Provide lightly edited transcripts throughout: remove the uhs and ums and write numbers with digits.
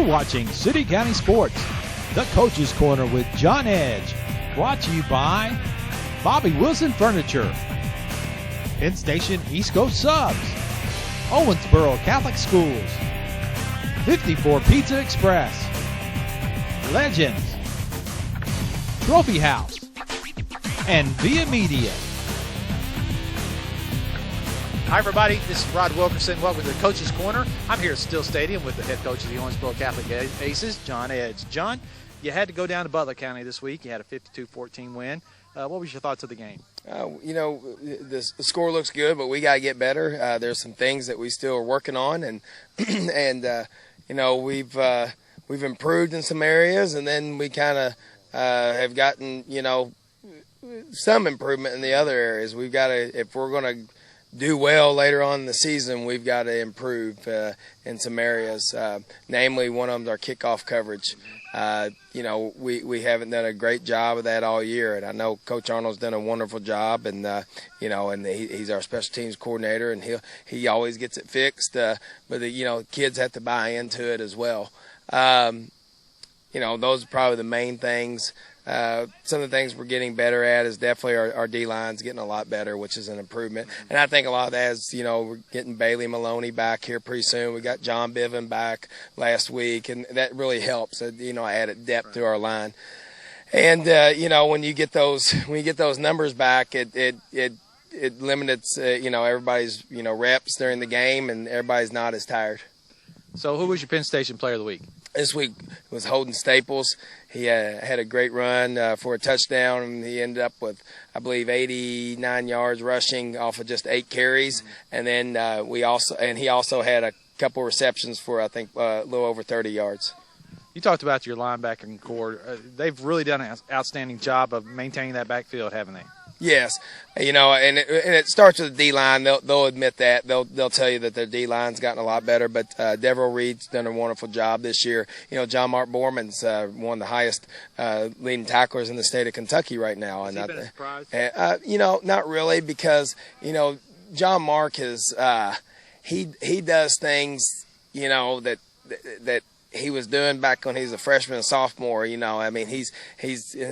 watching City County Sports, the Coach's Corner with John Edge, brought to you by Bobby Wilson Furniture, Penn Station East Coast Subs, Owensborp Catholic Schools, 54 Pizza Express, Legends, Trophy House, and Via Media. Hi, everybody. This is Rod Wilkerson. Welcome to the Coach's Corner. I'm here at Still Stadium with the head coach of the Owensborp Catholic Aces, John Edge. John, you had to go down to Butler County this week. You had a 52-14 win. What was your thoughts of the game? The score looks good, but we got to get better. There's some things that we still are working on, and we've improved in some areas, and then we kind of have gotten some improvement in the other areas. We've got to, if we're going to do well later on in the season, we've got to improve in some areas. Namely, one of them is our kickoff coverage. We haven't done a great job of that all year, and I know Coach Arnold's done a wonderful job, and he's our special teams coordinator, and he always gets it fixed. But kids have to buy into it as well. Those are probably the main things. Some of the things we're getting better at is definitely our D-line's getting a lot better, which is an improvement. And I think a lot of that is, we're getting Bailey Maloney back here pretty soon. We got John Biven back last week, and that really helps. Added depth to our line. And when you get those numbers back, it limits everybody's reps during the game, and everybody's not as tired. So who was your Penn Station Player of the Week? This week was Holden Staples. He had a great run for a touchdown, and he ended up with, I believe, 89 yards rushing off of just 8 carries. And then he also had a couple receptions for, I think, a little over 30 yards. You talked about your linebacking core. They've really done an outstanding job of maintaining that backfield, haven't they? Yes, and it starts with the D-line. They'll admit that. They'll tell you that their D-line's gotten a lot better. But Deverell Reed's done a wonderful job this year. John Mark Borman's one of the highest leading tacklers in the state of Kentucky right now. Has he been a surprise? Not really, because John Mark is he does things that he was doing back when he was a freshman and sophomore. He's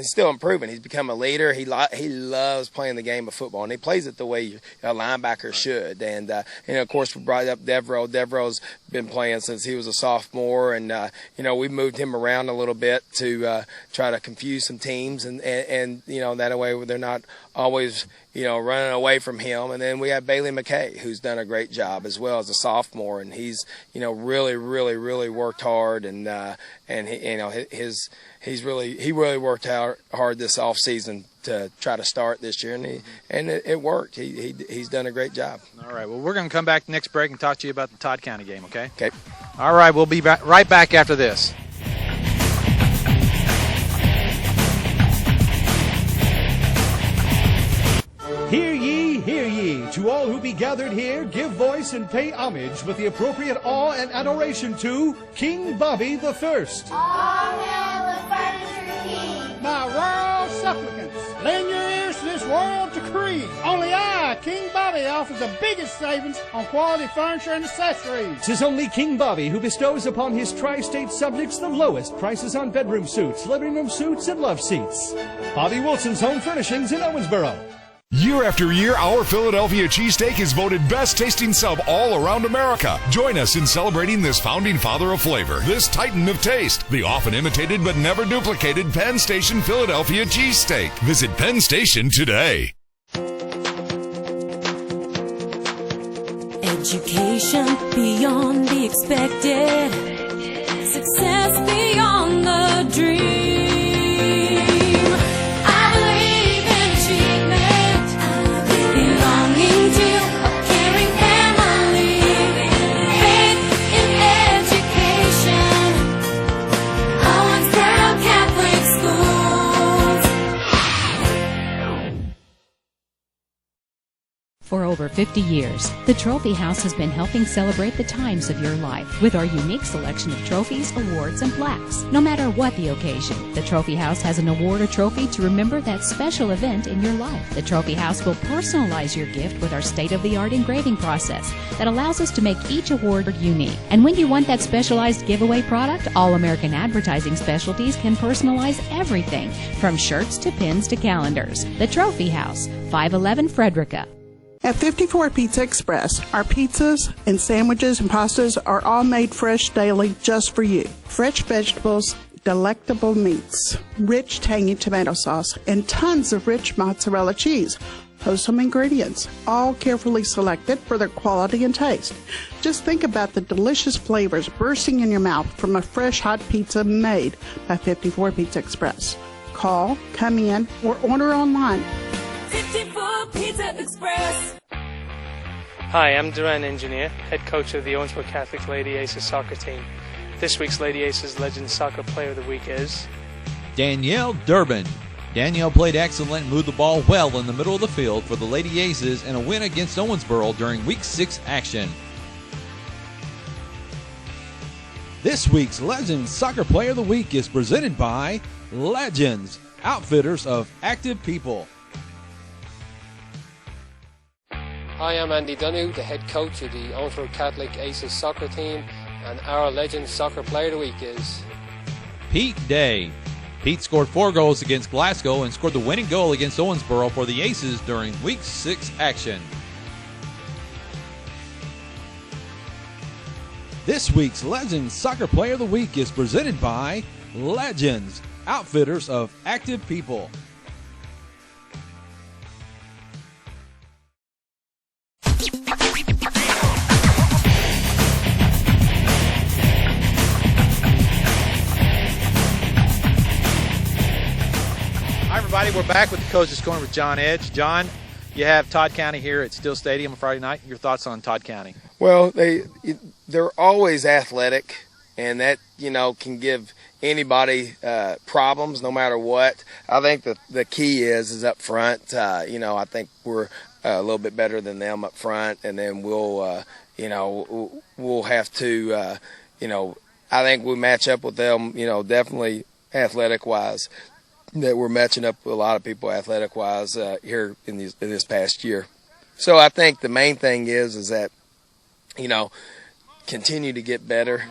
still improving. He's become a leader. He loves playing the game of football, and he plays it the way a linebacker should. And of course, we brought up Deverell. Deverell's been playing since he was a sophomore, and we moved him around a little bit to try to confuse some teams, and that way they're not always running away from him. And then we have Bailey McKay, who's done a great job as well as a sophomore, and he's really, really, really worked hard, and he really worked out hard this off season to try to start this year, and it worked. He's done a great job. All right. Well, we're going to come back next break and talk to you about the Todd County game. Okay. Okay. All right. We'll be right back after this. Hear ye, to all who be gathered here, give voice and pay homage with the appropriate awe and adoration to King Bobby the First. All hail the Furniture King. My royal supplicants, lend your ears to this royal decree. Only I, King Bobby, offers the biggest savings on quality furniture and accessories. 'Tis only King Bobby who bestows upon his tri-state subjects the lowest prices on bedroom suits, living room suits, and love seats. Bobby Wilson's Home Furnishings in Owensboro. Year after year, our Philadelphia cheesesteak is voted best tasting sub all around America. Join us in celebrating this founding father of flavor, this titan of taste, the often imitated but never duplicated Penn Station Philadelphia cheesesteak. Visit Penn Station today. Education beyond the expected, success beyond the dream. For over 50 years, the Trophy House has been helping celebrate the times of your life with our unique selection of trophies, awards, and plaques. No matter what the occasion, the Trophy House has an award or trophy to remember that special event in your life. The Trophy House will personalize your gift with our state-of-the-art engraving process that allows us to make each award unique. And when you want that specialized giveaway product, All American Advertising Specialties can personalize everything from shirts to pins to calendars. The Trophy House, 511 Frederica. At 54 Pizza Express, our pizzas and sandwiches and pastas are all made fresh daily just for you. Fresh vegetables, delectable meats, rich tangy tomato sauce, and tons of rich mozzarella cheese. Wholesome ingredients, all carefully selected for their quality and taste. Just think about the delicious flavors bursting in your mouth from a fresh hot pizza made by 54 Pizza Express. Call, come in, or order online. 54 Pizza Express. Hi, I'm Duran Engineer, head coach of the Owensborp Catholic Lady Aces soccer team. This week's Lady Aces Legend Soccer Player of the Week is Danielle Durbin. Danielle played excellent and moved the ball well in the middle of the field for the Lady Aces in a win against Owensboro during Week 6 action. This week's Legends Soccer Player of the Week is presented by Legends, outfitters of active people. Hi, I'm Andy Dunnu, the head coach of the Owensborp Catholic Aces soccer team, and our Legends Soccer Player of the Week is Pete Day. Pete scored 4 goals against Glasgow and scored the winning goal against Owensboro for the Aces during Week 6 action. This week's Legends Soccer Player of the Week is presented by Legends, outfitters of active people. Hi, everybody. We're back with the Coach's Corner with John Edge. John, you have Todd County here at Steel Stadium on Friday night. Your thoughts on Todd County? Well, they're always athletic, and that, can give anybody problems no matter what. I think the key is up front. I think we're a little bit better than them up front, and then we'll have to, I think we match up with them, definitely athletic-wise, that we're matching up with a lot of people athletic-wise here in this past year. So I think the main thing is that, continue to get better,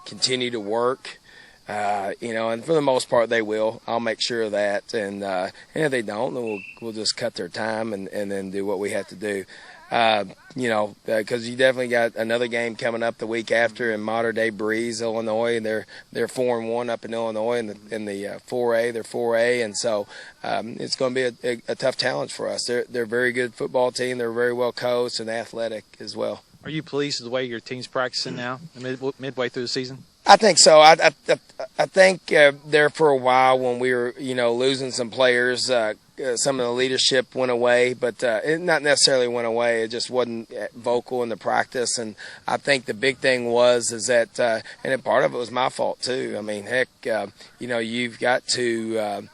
continue to work, and for the most part they will. I'll make sure of that, and if they don't, then we'll just cut their time and then do what we have to do. Because you definitely got another game coming up the week after in Modern Day Breeze, Illinois, and they're 4-1 up in Illinois in the 4A. They're 4A, and so it's going to be a tough challenge for us. They're a very good football team. They're very well coached and athletic as well. Are you pleased with the way your team's practicing now, midway through the season? I think so. I think there for a while when we were, losing some players, some of the leadership went away, but it not necessarily went away. It just wasn't vocal in the practice. And I think the big thing is that, and part of it was my fault too. I mean, heck, you've got to,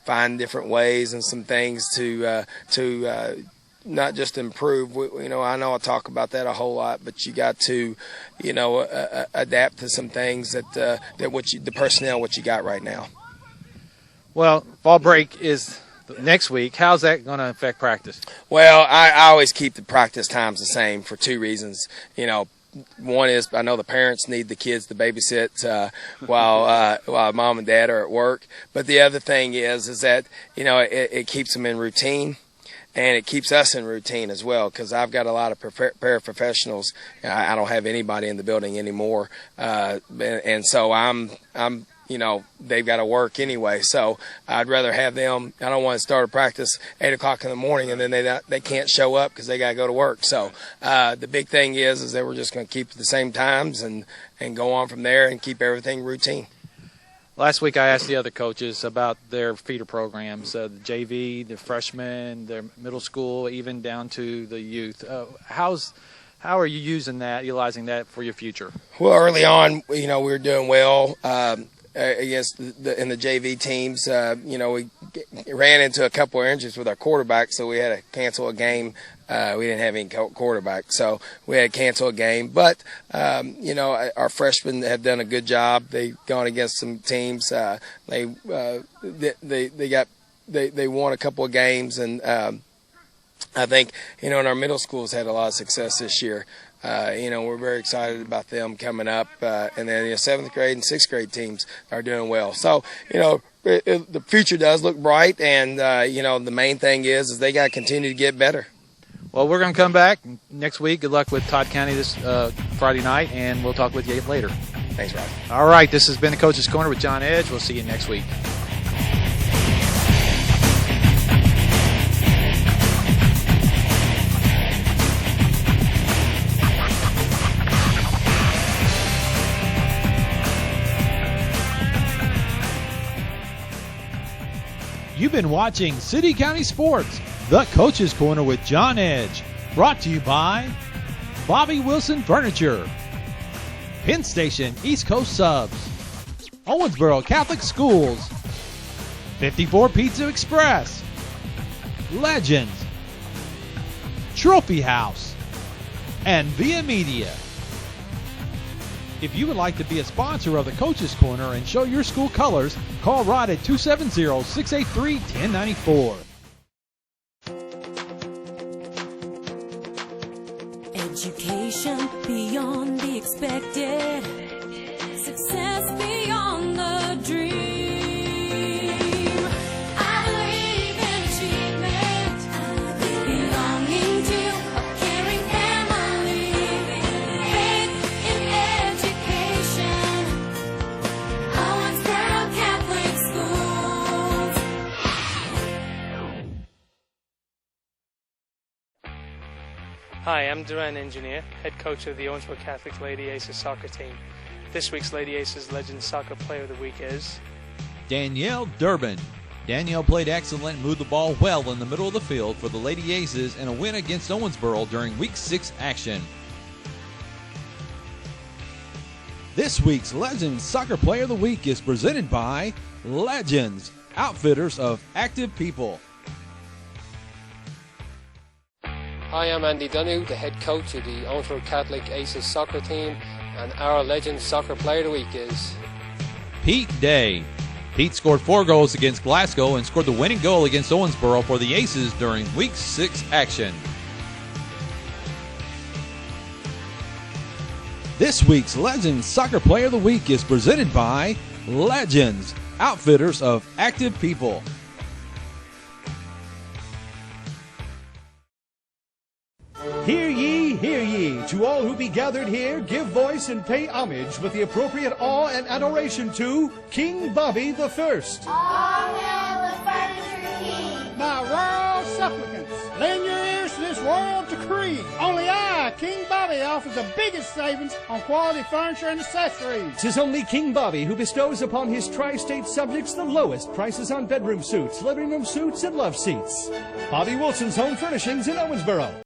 find different ways and some things to not just improve. I know I talk about that a whole lot, but you got to, adapt to some things that the personnel what you got right now. Well, fall break is next week. How's that going to affect practice? Well, I always keep the practice times the same for 2 reasons. One is I know the parents need the kids to babysit while mom and dad are at work. But the other thing is that, it keeps them in routine. And it keeps us in routine as well, because I've got a lot of paraprofessionals. I don't have anybody in the building anymore, and so I'm they've got to work anyway. So I'd rather have them. I don't want to start a practice 8 o'clock in the morning and then they can't show up because they got to go to work. So the big thing is that we're just going to keep the same times and go on from there and keep everything routine. Last week I asked the other coaches about their feeder programs, the JV, the freshmen, their middle school, even down to the youth. How are you utilizing that for your future? Well, early on, we were doing well. against in the JV teams. We ran into a couple of injuries with our quarterback, so we had to cancel a game. We didn't have any quarterback, so we had to cancel a game. But, our freshmen have done a good job. They've gone against some teams. They won a couple of games, and I think, in our middle schools had a lot of success this year. We're very excited about them coming up. And then 7th grade and 6th grade teams are doing well. So, the future does look bright, and, the main thing is they got to continue to get better. Well, we're going to come back next week. Good luck with Todd County this Friday night, and we'll talk with you later. Thanks, Rod. All right, this has been the Coach's Corner with John Edge. We'll see you next week. You've been watching City County Sports, the Coach's Corner with John Edge, brought to you by Bobby Wilson Furniture, Penn Station East Coast Subs, Owensborp Catholic Schools, 54 Pizza Express, Legends, Trophy House, and Via Media. If you would like to be a sponsor of the Coach's Corner and show your school colors, call Rod at 270-683-1094. Education beyond the expected, success beyond the dream. I believe in achievement, belonging to a caring family, faith in education, Owensborp Catholic Schools. Hi, I'm Duran Engineer, head coach of the Owensborp Catholic Lady Aces soccer team. This week's Lady Aces Legend Soccer Player of the Week is Danielle Durbin. Danielle played excellent and moved the ball well in the middle of the field for the Lady Aces in a win against Owensboro during Week 6 action. This week's Legends Soccer Player of the Week is presented by Legends, outfitters of active people. Hi, I'm Andy Donoghue, the head coach of the Owensborp Catholic Aces soccer team, and our Legends Soccer Player of the Week is Pete Day. Pete scored 4 goals against Glasgow and scored the winning goal against Owensboro for the Aces during Week 6 action. This week's Legends Soccer Player of the Week is presented by Legends, outfitters of active people. Hear ye, to all who be gathered here, give voice and pay homage with the appropriate awe and adoration to King Bobby the First. All hail the Furniture King. My royal supplicants, lend your ears to this royal decree. Only I, King Bobby, offers the biggest savings on quality furniture and accessories. 'Tis only King Bobby who bestows upon his tri-state subjects the lowest prices on bedroom suits, living room suits, and love seats. Bobby Wilson's Home Furnishings in Owensboro.